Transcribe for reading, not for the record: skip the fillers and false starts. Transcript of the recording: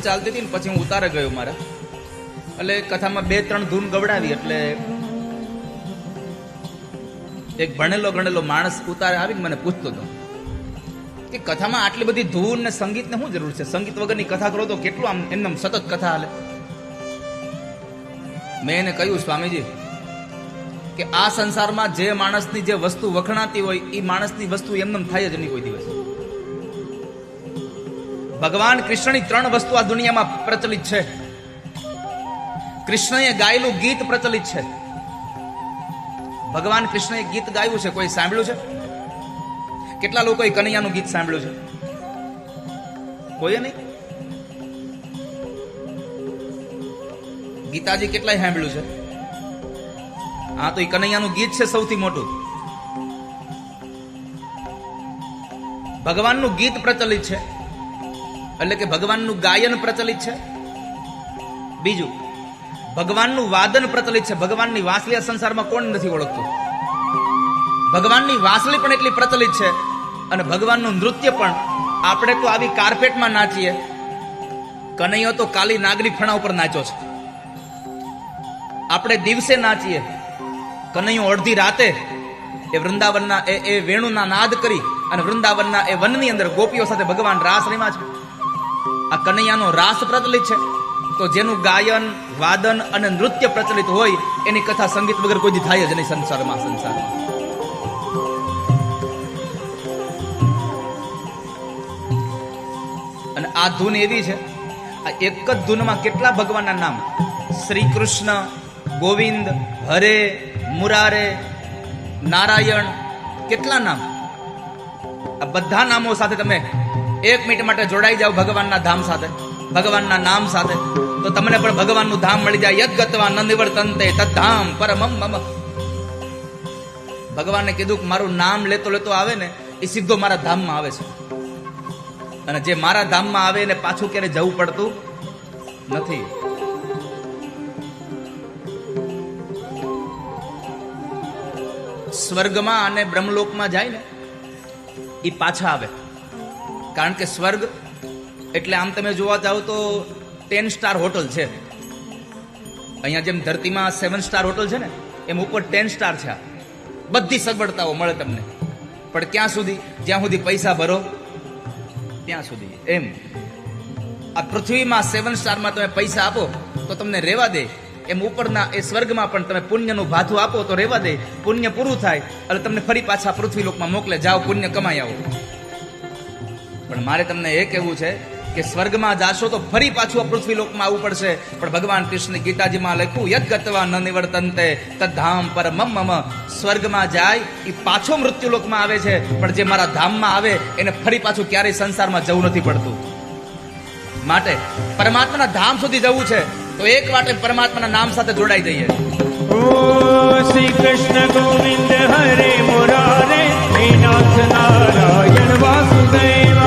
ચાલતી હતી ને પછી હું ઉતારે ગયો મારા, એટલે કથામાં 2-3 ધૂન ગવડાવી, એટલે એક ભણેલો ગણેલો માણસ ઉતારે આવીને મને પૂછતો હતો કે કથામાં આટલી બધી ધૂન ને સંગીતને શું જરૂર છે? સંગીત વગરની કથા કરો તો કેટલું આમ એમને સતત કથા હાલે. મેં એને કહ્યું, સ્વામીજી કે આ સંસારમાં જે માણસની જે વસ્તુ વખણાતી હોય એ માણસની વસ્તુ એમને થાય જ નહીં કોઈ દિવસ. ભગવાન કૃષ્ણની 3 વસ્તુ આ દુનિયામાં પ્રચલિત છે. કૃષ્ણએ ગાયેલું ગીત પ્રચલિત છે. ભગવાન કૃષ્ણએ ગીત ગાયું છે, કોઈ સાંભળ્યું છે? કેટલા લોકોએ કનૈયાનું ગીત સાંભળ્યું છે? કોઈએ નહીં. ગીતાજી કેટલાય સાંભળ્યું છે? હા, તો એ કનૈયાનું ગીત છે સૌથી મોટું. ભગવાનનું ગીત પ્રચલિત છે એટલે કે ભગવાનનું ગાયન પ્રચલિત છે. બીજું, ભગવાનનું વાદન પ્રચલિત છે. ભગવાનની વાંસળી આ સંસારમાં કોણ નથી ઓળખતું? ભગવાનની વાંસળી પણ એટલી પ્રચલિત છે. અને ભગવાનનું નૃત્ય પણ. આપણે તો આવી કાર્પેટમાં નાચીએ, કનૈયો તો કાલી નાગની ફણા ઉપર નાચ્યો છે. આપણે દિવસે નાચીએ, કનૈયો અડધી રાતે એ વૃંદાવનના એ વેણુના નાદ કરી અને વૃંદાવનના એ વનની અંદર ગોપીઓ સાથે ભગવાન રાસ રમ્યા છે. આ કનૈયાનો રાસ પ્રચલિત છે. તો જેનું ગાયન, વાદન અને નૃત્ય પ્રચલિત હોય એની કથા સંગીત વગર કોઈ દી થાય જ નહીં સંસારમાં. અને આ ધૂન એવી છે, આ એક જ ધૂનમાં કેટલા ભગવાનના નામ, શ્રી કૃષ્ણ, ગોવિંદ, હરે, મુરારે, નારાયણ, કેટલા નામ. આ બધા નામો સાથે તમે 1 મિનિટ માટે જોડાઈ જાઓ ભગવાનના ધામ સાથે, ભગવાનના નામ સાથે, તો તમને પણ ભગવાનનું ધામ મળી જાય. યદ ગત્વા ન નિવર્તન્તે તદ્ધામ પરમમ મમ. ભગવાને કીધું કે મારું નામ લેતો લેતો આવે ને એ સીધો મારા ધામમાં આવે છે. અને જે મારા ધામમાં આવે એને પાછું ક્યારે જવું પડતું નથી. સ્વર્ગમાં અને બ્રહ્મલોકમાં જાય ને એ પાછા આવે. કારણ કે સ્વર્ગ એટલે આમ તમે જોવા જાવ તો 10 સ્ટાર હોટલ છે. અહીંયા જેમ ધરતીમાં 7 સ્ટાર હોટલ છે ને, એમ ઉપર 10 સ્ટાર છે. બધી સગવડતાઓ મળે તમને, પણ ક્યાં સુધી? જ્યાં સુધી પૈસા ભરો ત્યાં સુધી. એમ આ પૃથ્વીમાં 7 સ્ટારમાં તમે પૈસા આપો તો તમને રહેવા દે, એમ ઉપરના એ સ્વર્ગમાં પણ તમે પુણ્યનું ભાથું આપો તો રહેવા દે. પુણ્ય પૂરું થાય એટલે તમને ફરી પાછા પૃથ્વી લોકમાં મોકલે, જાઓ પુણ્ય કમાઈ આવો. પણ મારે તમને એ કહેવું છે કે સ્વર્ગમાં જાશો તો ફરી પાછું આ પૃથ્વી લોકમાં આવવું પડશે. પણ ભગવાન કૃષ્ણ ગીતાજીમાં લખ્યું, યદ ગત્વા ન નિવર્તન્તે તદ્ધામ પરમમ મમ. સ્વર્ગમાં જાય એ પાછો મૃત્યુ લોકમાં આવે છે, પણ જે મારા ધામમાં આવે એને ફરી પાછું ક્યારેય સંસારમાં જવું નથી પડતું. માટે પરમાત્માના ધામ સુધી જવું છે તો એક વાટે પરમાત્માના નામ સાથે જોડાઈ જઈએ. ઓ શ્રી કૃષ્ણ ગોવિંદ હરે મુરારે, હે નાથ નારાયણ વાસુદેવ.